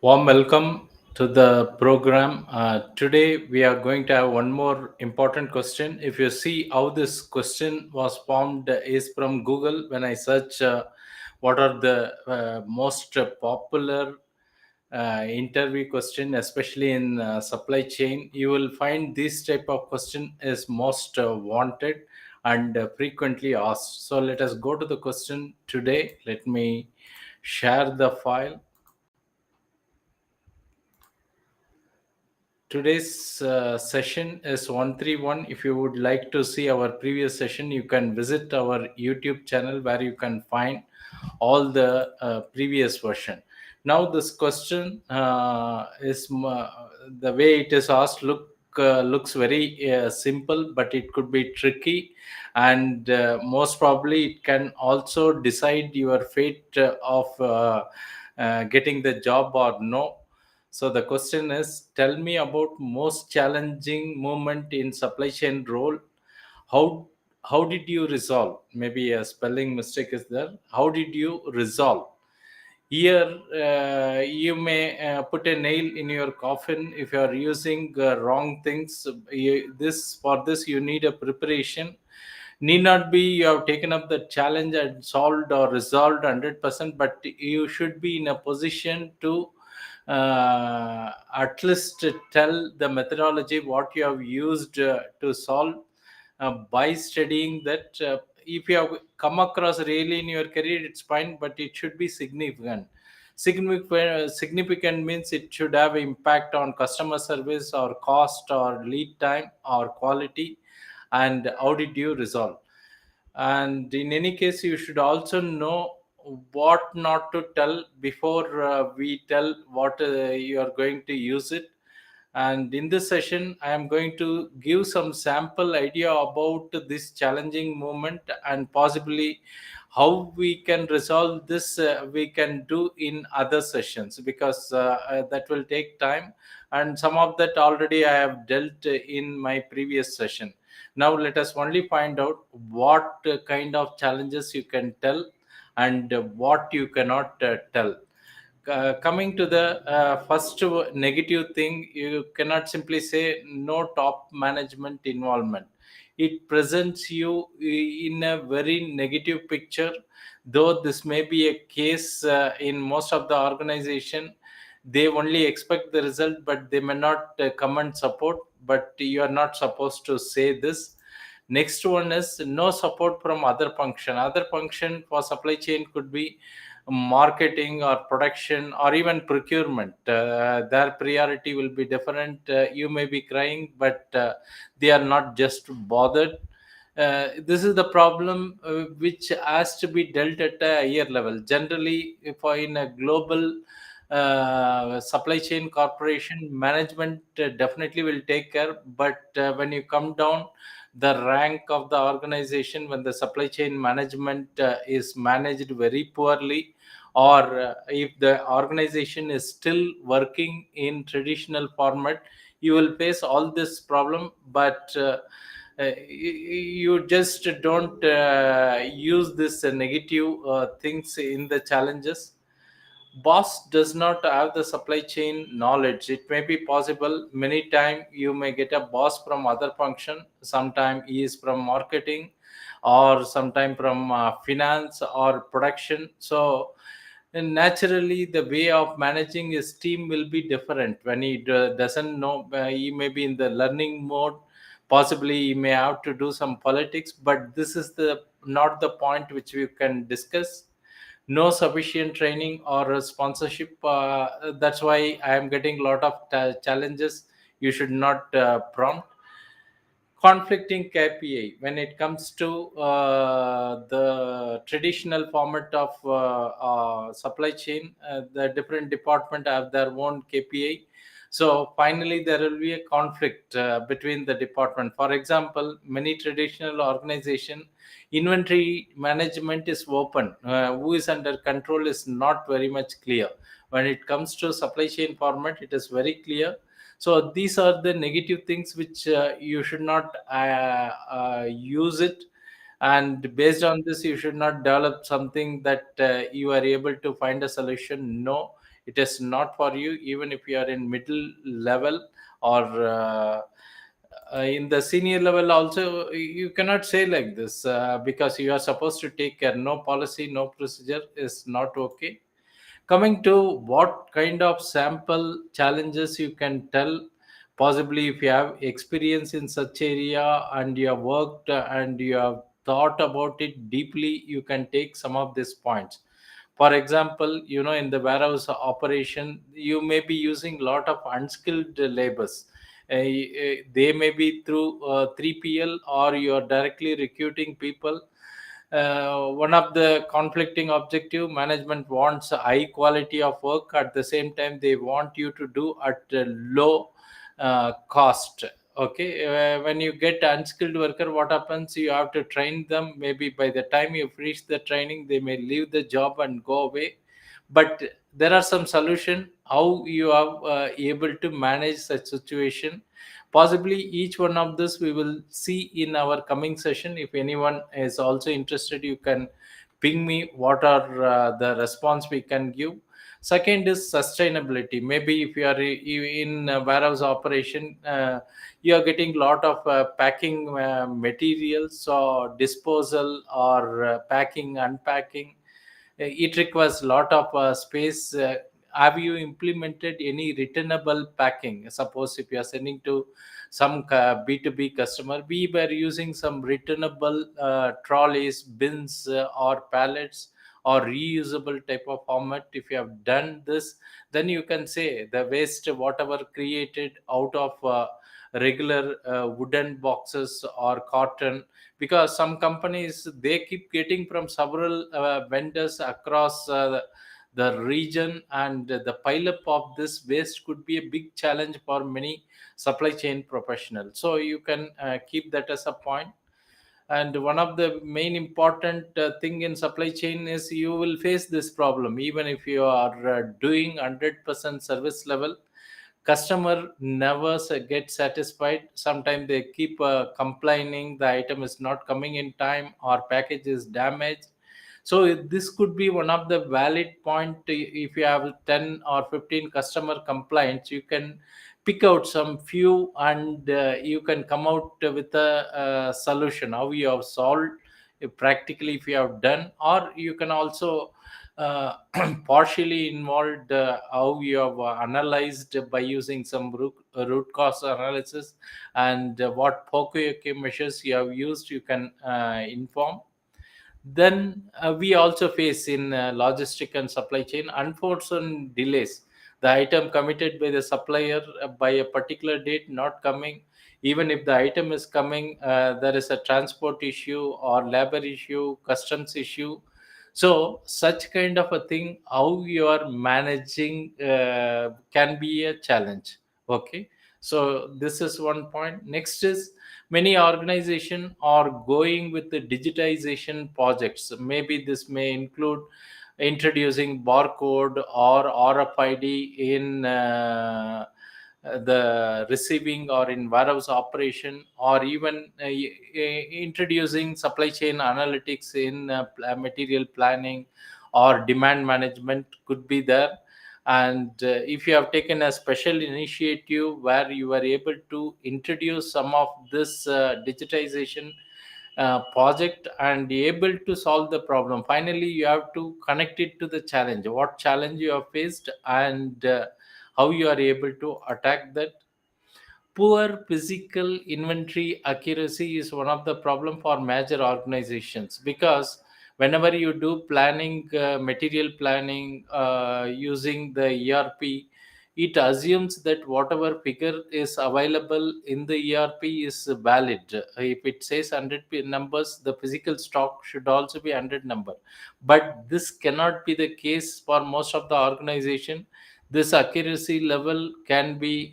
Warm welcome to the program. Today, we are going to have one more important question. If you see how this question was formed, is from Google. When I search what are the most popular interview question, especially in supply chain, you will find this type of question is most wanted and frequently asked. So let us go to the question today. Let me share the file. Today's session is 131. If you would like to see our previous session, you can visit our YouTube channel where you can find all the previous version. Now, this question the way it is asked looks very simple, but it could be tricky, and most probably it can also decide your fate of getting the job or no. So the question is, tell me about most challenging moment in supply chain role. How how did you resolve? Maybe a spelling mistake is there. How did you resolve? Here, you may put a nail in your coffin if you are using wrong things. This you need a preparation. Need not be you have taken up the challenge and solved or resolved 100%, but you should be in a position to at least tell the methodology what you have used to solve by studying that. If you have come across really in your career, it's fine, but it should be significant. Significant means it should have impact on customer service or cost or lead time or quality. And how did you resolve? And in any case, you should also know what not to tell before we tell what you are going to use it. And in this session, I am going to give some sample idea about this challenging moment, and possibly how we can resolve this we can do in other sessions, because that will take time, and some of that already I have dealt in my previous session. Now let us only find out what kind of challenges you can tell, and what you cannot tell. Coming to the first negative thing, you cannot simply say no top management involvement. It presents you in a very negative picture. Though this may be a case in most of the organization, they only expect the result, but they may not come and support. But you are not supposed to say this. Next one is no support from other function. Other function for supply chain could be marketing or production or even procurement. Their priority will be different. You may be crying, but they are not just bothered. This is the problem which has to be dealt at a higher level. Generally, if in a global supply chain corporation, management definitely will take care. But when you come down the rank of the organization, when the supply chain management is managed very poorly, or if the organization is still working in traditional format, you will face all this problem. But you just don't use this negative things in the challenges. Boss does not have the supply chain knowledge. It may be possible many time you may get a boss from other function. Sometime he is from marketing, or sometime from finance or production. So and naturally the way of managing his team will be different. When he doesn't know, he may be in the learning mode. Possibly he may have to do some politics, but this is the not the point which we can discuss. No sufficient training or sponsorship. That's why I am getting a lot of challenges. You should not prompt conflicting KPI when it comes to the traditional format of supply chain. The different department have their own KPI. So finally, there will be a conflict between the department. For example, many traditional organization inventory management is open. Who is under control is not very much clear. When it comes to supply chain format, it is very clear. So these are the negative things which you should not use it. And based on this, you should not develop something that you are able to find a solution. No, it is not for you. Even if you are in middle level or in the senior level also, you cannot say like this, because you are supposed to take care. No policy, no procedure is not okay. Coming to what kind of sample challenges you can tell, possibly if you have experience in such area and you have worked and you have thought about it deeply, you can take some of these points. For example, in the warehouse operation, you may be using lot of unskilled labors. They may be through 3PL, or you are directly recruiting people. One of the conflicting objective, management wants a high quality of work, at the same time they want you to do at a low cost. Okay, when you get unskilled worker, what happens, you have to train them. Maybe by the time you finish the training, they may leave the job and go away. But there are some solution how you are able to manage such situation. Possibly each one of this we will see in our coming session. If anyone is also interested, you can ping me what are the response we can give. Second is sustainability. Maybe if you are in a warehouse operation, you are getting lot of packing materials or disposal or packing, unpacking. It requires a lot of space. Have you implemented any returnable packing? Suppose if you are sending to some B2B customer, we were using some returnable trolleys, bins, or pallets, or reusable type of format. If you have done this, then you can say the waste whatever created out of regular wooden boxes or cotton, because some companies they keep getting from several vendors across the region, and the pileup of this waste could be a big challenge for many supply chain professionals. So you can keep that as a point. And one of the main important thing in supply chain is you will face this problem even if you are doing 100% service level. Customer never get satisfied. Sometimes they keep complaining the item is not coming in time or package is damaged. So this could be one of the valid point. If you have 10 or 15 customer complaints, you can pick out some few, and you can come out with a solution how you have solved practically if you have done. Or you can also partially involved how you have analyzed by using some root cause analysis, and what Pocoyoke measures you have used, you can inform. Then we also face in logistic and supply chain unfortunate delays. The item committed by the supplier by a particular date not coming. Even if the item is coming, there is a transport issue or labor issue, customs issue. So such kind of a thing, how you are managing can be a challenge. Okay, so this is one point. Next is many organizations are going with the digitization projects. Maybe this may include introducing barcode or RFID in the receiving or in warehouse operation, or even introducing supply chain analytics in material planning or demand management could be there. And if you have taken a special initiative where you were able to introduce some of this digitization project and able to solve the problem, finally you have to connect it to the challenge, what challenge you have faced, and how you are able to attack that. Poor physical inventory accuracy is one of the problem for major organizations, because whenever you do planning, material planning using the ERP, it assumes that whatever figure is available in the ERP is valid. If it says 100 numbers, the physical stock should also be 100 number. But this cannot be the case for most of the organization. This accuracy level can be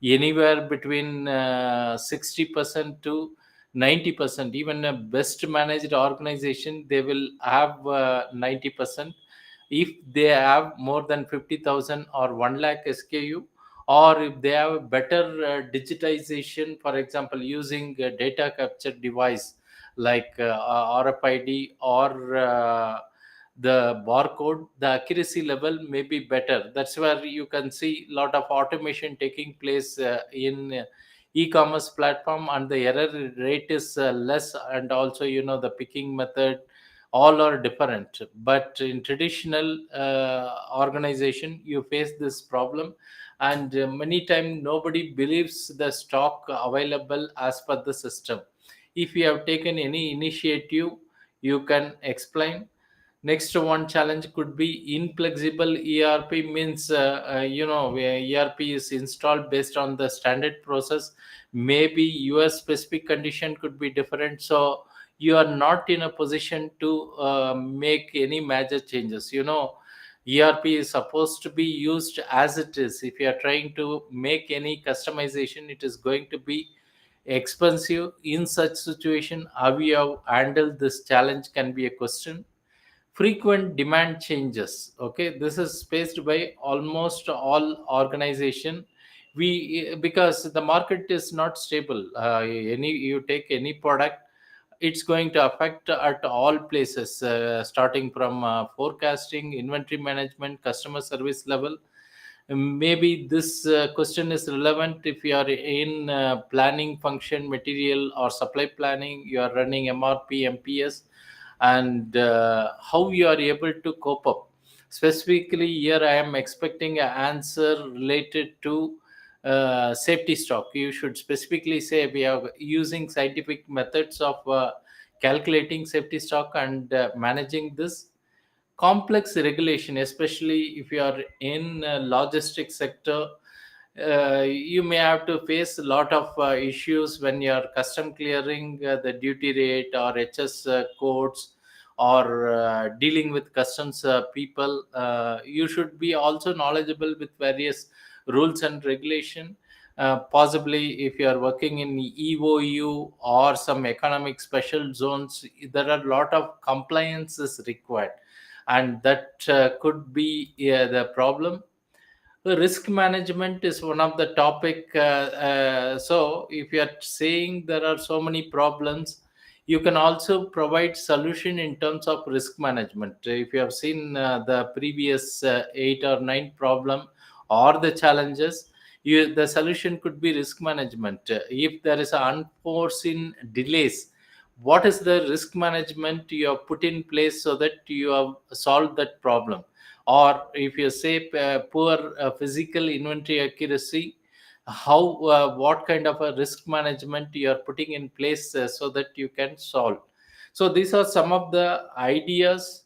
anywhere between 60% to 90%. Even a best managed organization, they will have 90%. If they have more than 50,000 or 1 lakh SKU, or if they have a better digitization, for example using a data capture device like RFID or the barcode, the accuracy level may be better. That's where you can see a lot of automation taking place in e-commerce platform, and the error rate is less, and also the picking method all are different. But in traditional organization, you face this problem, and many times nobody believes the stock available as per the system. If you have taken any initiative, you can explain. Next one challenge could be inflexible ERP, means where ERP is installed based on the standard process. Maybe your specific condition could be different, so you are not in a position to make any major changes. ERP is supposed to be used as it is. If you are trying to make any customization, it is going to be expensive. In such situation, how you have handled this challenge can be a question. Frequent demand changes, okay, this is faced by almost all organization. We Because the market is not stable, any you take any product, it's going to affect at all places, starting from forecasting, inventory management, customer service level. Maybe this question is relevant if you are in planning function, material or supply planning, you are running MRP, MPS, and how you are able to cope up. Specifically here I am expecting an answer related to safety stock. You should specifically say we are using scientific methods of calculating safety stock and managing this complex regulation, especially if you are in logistics sector. You may have to face a lot of issues when you are custom clearing the duty rate or HS codes, or dealing with customs people. You should be also knowledgeable with various rules and regulation. Possibly if you are working in EOU or some economic special zones, there are a lot of compliances required, and that could be the problem. The risk management is one of the topic. So if you are saying there are so many problems, you can also provide solution in terms of risk management. If you have seen the previous 8 or 9 problem or the challenges, the solution could be risk management. If there is unforeseen delays, what is the risk management you have put in place so that you have solved that problem? Or if you say poor physical inventory accuracy, how what kind of a risk management you are putting in place so that you can solve. So these are some of the ideas,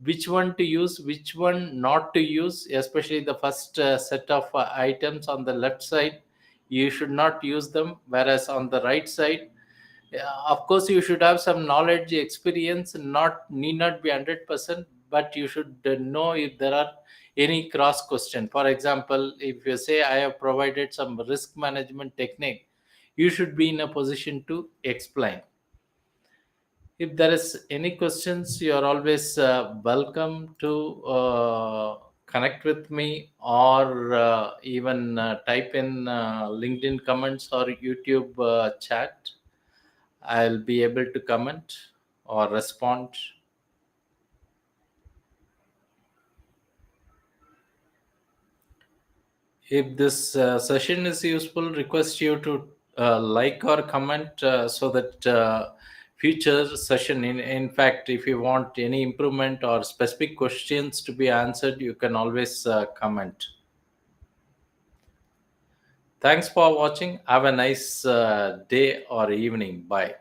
which one to use, which one not to use, especially the first set of items on the left side. You should not use them, whereas on the right side, of course you should have some knowledge, experience, not need not be 100%, but you should know if there are any cross question. For example, if you say I have provided some risk management technique, you should be in a position to explain. If there is any questions, you are always welcome to connect with me, or even type in LinkedIn comments or YouTube chat. I'll be able to comment or respond. If this session is useful, request you to like or comment, so that future session, in fact, if you want any improvement or specific questions to be answered, you can always comment. Thanks for watching. Have a nice day or evening. Bye.